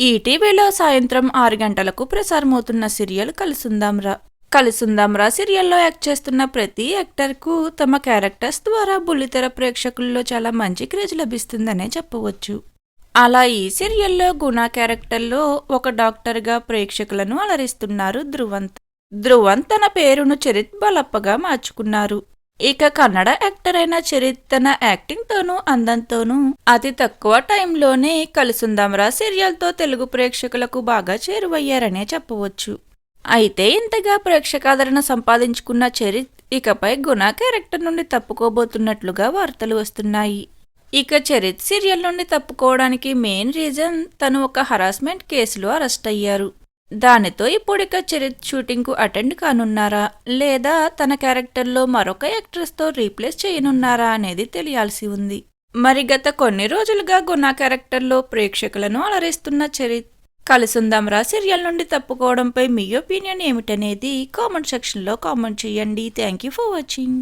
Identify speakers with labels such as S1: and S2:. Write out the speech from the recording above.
S1: ఈటీవీలో సాయంత్రం 6 గంటలకు ప్రసారమవుతున్న సీరియల్ కలిసుందాంరా సీరియల్లో యాక్ట్ చేస్తున్న ప్రతి యాక్టర్కు తమ క్యారెక్టర్స్ ద్వారా బుల్లితెర ప్రేక్షకుల్లో చాలా మంచి క్రేజ్ లభిస్తుందనే చెప్పవచ్చు. అలా ఈ సీరియల్లో గుణ క్యారెక్టర్లో ఒక డాక్టర్గా ప్రేక్షకులను అలరిస్తున్నారు ధ్రువంత్. తన పేరును చరిత్ బలప్పగా మార్చుకున్నారు. ఇక కన్నడ యాక్టర్ అయిన చరిత్ తన యాక్టింగ్తోనూ అందంతోనూ అతి తక్కువ టైంలోనే కలిసుందాంరా సీరియల్తో తెలుగు ప్రేక్షకులకు బాగా చేరువయ్యారనే చెప్పవచ్చు. అయితే ఇంతగా ప్రేక్షకాదరణ సంపాదించుకున్న చరిత్ ఇకపై గుణ క్యారెక్టర్ నుండి తప్పుకోబోతున్నట్లుగా వార్తలు వస్తున్నాయి. ఇక చరిత్ సీరియల్ నుండి తప్పుకోవడానికి మెయిన్ రీజన్ తను ఒక హరాస్మెంట్ కేసులో అరెస్ట్ అయ్యారు. దానితో ఇప్పుడిక చరిత్ షూటింగ్కు అటెండ్ కానున్నారా లేదా తన క్యారెక్టర్లో మరొక యాక్ట్రెస్తో రీప్లేస్ చేయనున్నారా అనేది తెలియాల్సి ఉంది. మరి గత కొన్ని రోజులుగా గుణ క్యారెక్టర్లో ప్రేక్షకులను అలరిస్తున్న చరిత్ కలిసుందాంరా సీరియల్ నుండి తప్పుకోవడంపై మీ ఒపీనియన్ ఏమిటనేది కామెంట్ సెక్షన్లో కామెంట్ చేయండి. Thank you for watching.